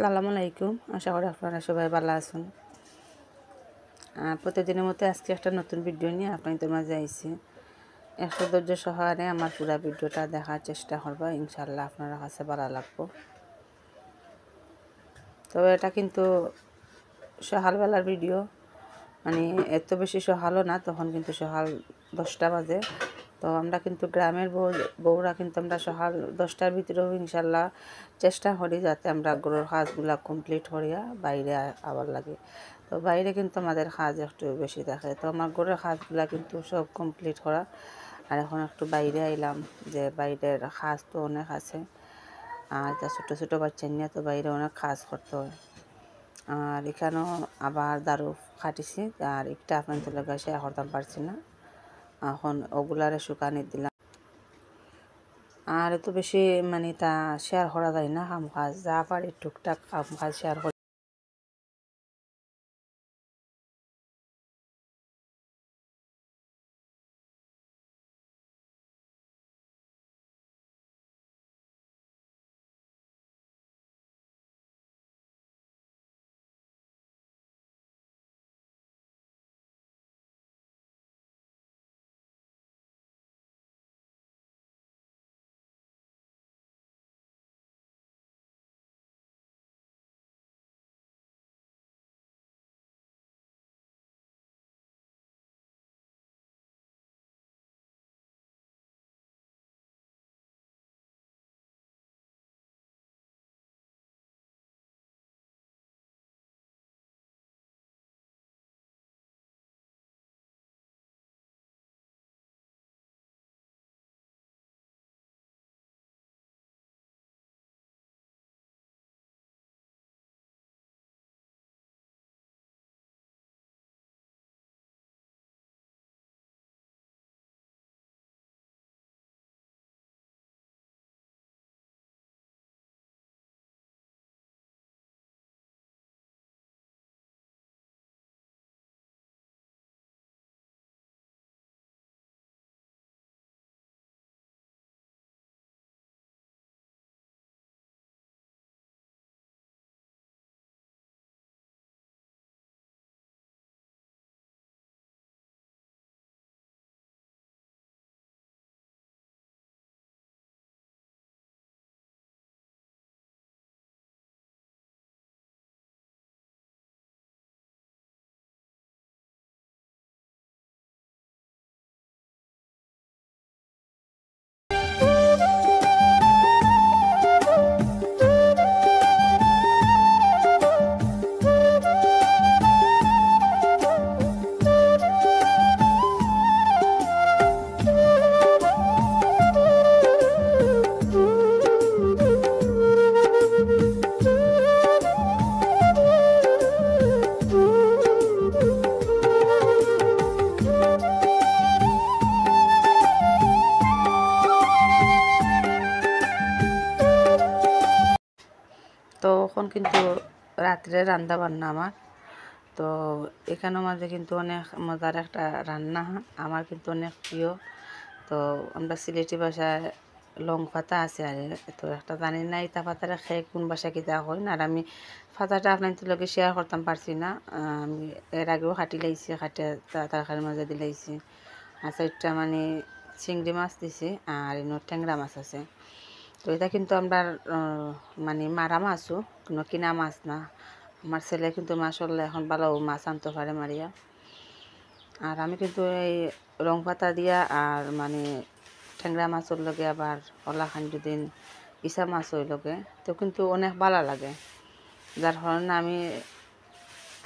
আসসালামু আলাইকুম। আশা করি আপনারা সবাই ভালো আছেন। প্রতিদিনের মতো আজকে একটা নতুন ভিডিও নিয়ে আপনাদের মাঝে আইছি। একটু ধৈর্য সহকারে আমার পুরো ভিডিওটা দেখার চেষ্টা করব, ইনশাআল্লাহ আপনারা কাছে ভালো লাগবে। তো এটা কিন্তু সকালবেলার ভিডিও, মানে এত বেশি সকালও না, তখন কিন্তু সকাল 10টা বাজে। তো আমরা কিন্তু গ্রামের বউরা কিন্তু আমরা সকাল 10টার ভিতরেও ইনশাল্লাহ চেষ্টা করি যাতে আমরা ঘরের কাজগুলা কমপ্লিট করিয়া বাইরে আবার লাগে। তো বাইরে কিন্তু আমাদের কাজ একটু বেশি থাকে। তো আমার ঘরের কাজগুলা কিন্তু সব কমপ্লিট করা, আর এখন একটু বাইরে আইলাম, যে বাইরের কাজ তো অনেক আছে। আর তা ছোটো ছোটো বাচ্চা নিয়ে তো বাইরে অনেক কাজ করতে হয়। আর এখানেও আবার দারু খাটিছি, আর একটা আপনাদের লগে শেয়ার করতে পারছি না, এখন ওগুলারে শুকানি দিলাম। আর এত বেশি মানে তা শেয়ার করা যায় না, কাম কাজ যা পারি টুকটাক কাম কাজ শেয়ার করি। তো এখন কিন্তু রাত্রে রান্না বান্না আমার, তো এখানেও মাঝে কিন্তু অনেক মজার একটা রান্না আমার কিন্তু অনেক প্রিয়। তো আমরা সিলেটি ভাষায় লং পাতা আছে, আর তো একটা জানি না ইতা পাতাটা খেয়ে কোন বাসা কিতা হয় না। আর আমি পাতাটা আপনাদের লগে শেয়ার করতাম পারছি না, আমি এর আগেও কাটি লাইছি, কাটিয়ে তরকারির মাঝে দিলাইছি। আচ্ছা, এটা মানে চিংড়ি মাছ দিছি, আর ট্যাংরা মাছ আছে। তো এটা কিন্তু আমরা মানে মারা মাছও, কোনো কিনা মাছ না। আমার ছেলে কিন্তু মাসাল্লাহ এখন ভালো মাছ আনতে পারে মারিয়া। আর আমি কিন্তু এই রং পাতা দিয়া আর মানে ট্যাংরা মাছের লগে আবার ওলাখান দুদিন ইসা মাছ ওই লগে, তো কিন্তু অনেক ভালো লাগে। যার কারণে আমি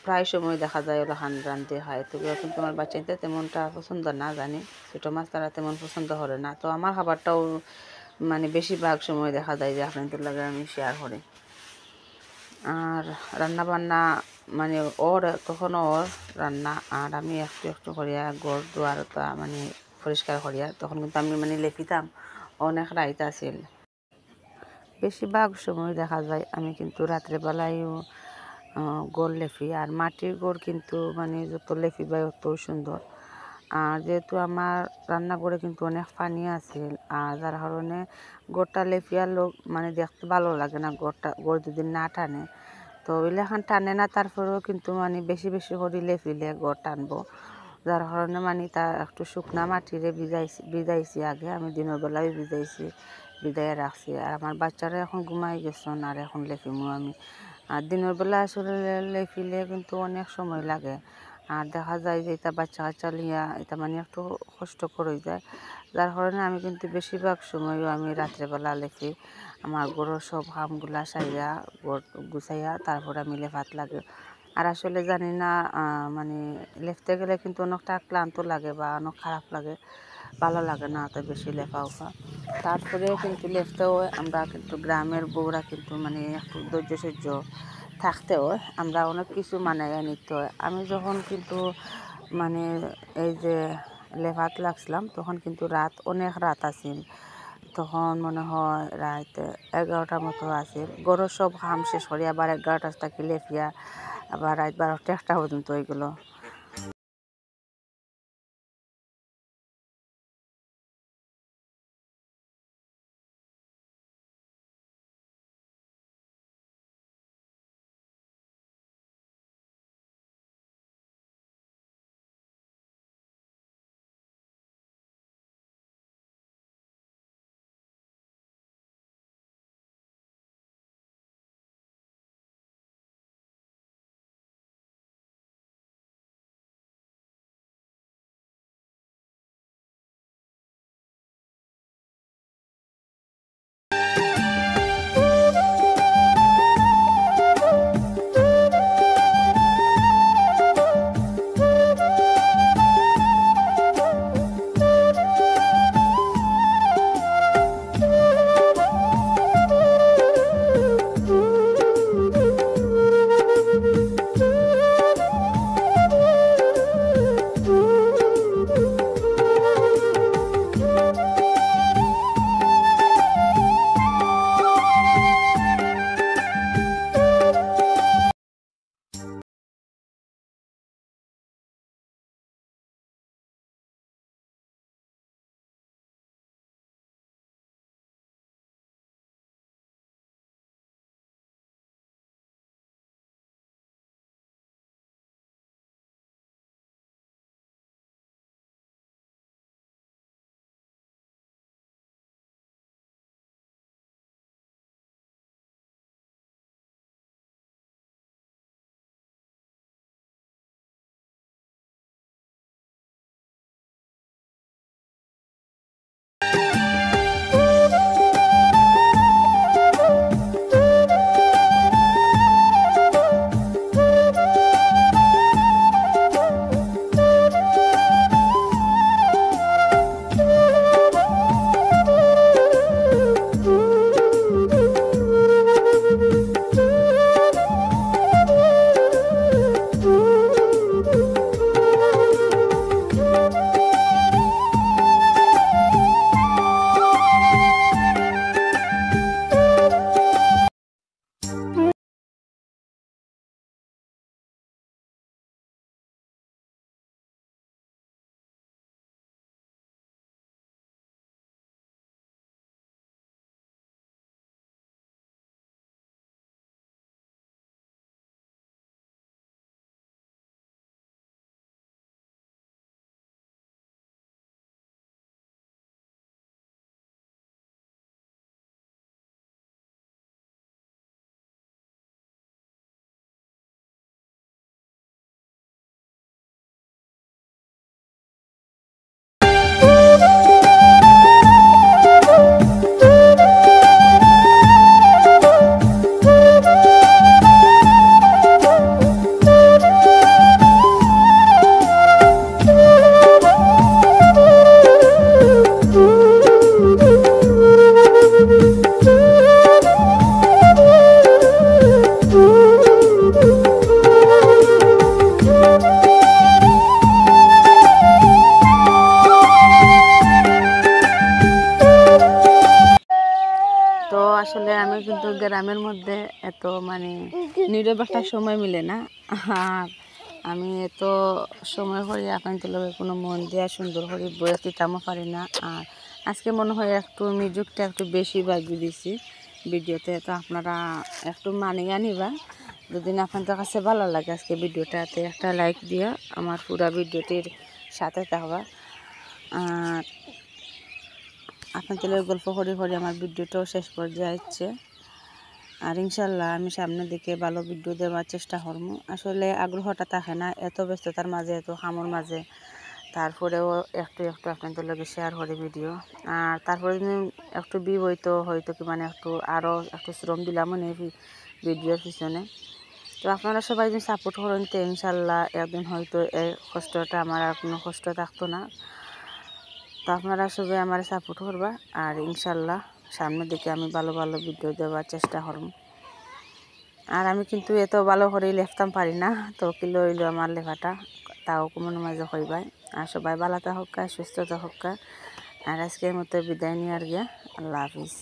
প্রায় সময় দেখা যায় ওলাখান রান্ধতে খাই। তো কিন্তু আমার বাচ্চাদের তেমনটা পছন্দ না, জানি ছোটো মাছ তারা তেমন পছন্দ করে না। তো আমার খাবারটাও মানে বেশিরভাগ সময় দেখা যায় যে আপনাদের লাগে আমি শেয়ার করি। আর রান্না বান্না মানে ওর তখন ওর রান্না, আর আমি একটু একটু করিয়া ঘর দুয়ারটা মানে পরিষ্কার করিয়া, তখন কিন্তু আমি মানে লেখিতাম অনেক রাইত আছিল। বেশিরভাগ সময় দেখা যায় আমি কিন্তু রাত্রেবেলায়ও গোড় লেফি, আর মাটির গোড় কিন্তু মানে যত লেফি পাই অত সুন্দর। আর যেহেতু আমার রান্নাঘরে কিন্তু অনেক পানি আছে, আর যার কারণে গোড়টা লেফিয়ার লোক মানে দেখতে ভালো লাগে না, গোড় যদি না টানে। তো ওইলাখান টানে না, তারপরেও কিন্তু মানে বেশি বেশি করে লেফিলে গড় টানবো, যার কারণে মানে তা একটু শুকনা মাটিরে ভিজাইছি আগে, আমি দিনের বেলায় ভিজাইছি, ভিজাইয়া রাখছি। আর আমার বাচ্চারা এখন ঘুমাই গেছেন, আর এখন লেফিমু আমি। আর দিনের বেলা আসলে লেফিলে কিন্তু অনেক সময় লাগে, আর দেখা যায় যে এটা বাচ্চা কাচ্চা লিয়া এটা মানে একটু কষ্টকর হয়ে যায়, যার কারণে আমি কিন্তু বেশিরভাগ সময়ও আমি রাত্রেবেলা লেফি। আমার গরুর সব কামগুলা সাইয়া গুছাইয়া তারপর আমি লেফাত লাগে। আর আসলে জানি না মানে লেফতে গেলে কিন্তু অনেকটা ক্লান্ত লাগে বা অনেক খারাপ লাগে, ভালো লাগে না অত বেশি লেফা উফা। তারপরেও কিন্তু লেফতেও আমরা কিন্তু গ্রামের বউরা কিন্তু মানে একটু ধৈর্য সহ্য থাকতে হয়, আমরা অনেক কিছু মানাইয়া নিতে হয়। আমি যখন কিন্তু মানে এই যে লেফাত লাগছিলাম তখন কিন্তু অনেক রাত আছিল, তখন মনে হয় রাত 11টার মতো আছিল। গরুর সব কাম শেষ করি আবার 11টা থাকি লেফিয়া আবার রাত 12টা 1টা পর্যন্ত ওইগুলো। আসলে আমি কিন্তু গ্রামের মধ্যে এত মানে নীরব একটা সময় মিলে না, আর আমি এত সময় করে আপনাদের লগে কোনো মন দিয়া সুন্দর করে বয়স দিতামও পারি না। আর আজকে মনে হয় একটু মিউজিকটা একটু বেশি বাজিয়ে দিছি ভিডিওতে, তো আপনারা একটু মানিয়ে নিবা। যদি আপনাদের কাছে ভালো লাগে আজকে ভিডিওটাতে একটা লাইক দিয়া আমার পুরো ভিডিওটির সাথে থাকবা। আর আপনাদের গল্প করে আমার ভিডিওটাও শেষ পর্যায়ে আসছে। আর ইনশাল্লাহ আমি সামনের দিকে ভালো ভিডিও দেওয়ার চেষ্টা করব। আসলে আগ্রহটা থাকে না, এত ব্যস্ততার মাঝে, এত কামর মাঝে, তারপরেও একটু একটু আপনাদের লগে শেয়ার করি ভিডিও। আর তারপরে একটু হয়তো কি মানে আরও একটু শ্রম দিলাম মানে ভিডিওর পিছনে। তো আপনারা সবাই যদি সাপোর্ট করেন তো ইনশাল্লাহ একদিন হয়তো এই কষ্টটা আমার আর কোনো কষ্ট থাকতো না। তো আপনারা সবাই আমার সাপোর্ট করবা। আর ইনশাল্লাহ সামনের দিকে আমি ভালো ভালো ভিডিও দেওয়ার চেষ্টা করব। আর আমি কিন্তু এত ভালো করে লেখতাম পারি না, তো কি লইলো আমার লেখাটা, তাও কোনো মাঝে হইবাই। আর সবাই ভালো থাকুক, সুস্থ থাকুক। আর আজকের মতো বিদায় নিয়ে আর গিয়া, আল্লাহ হাফিজ।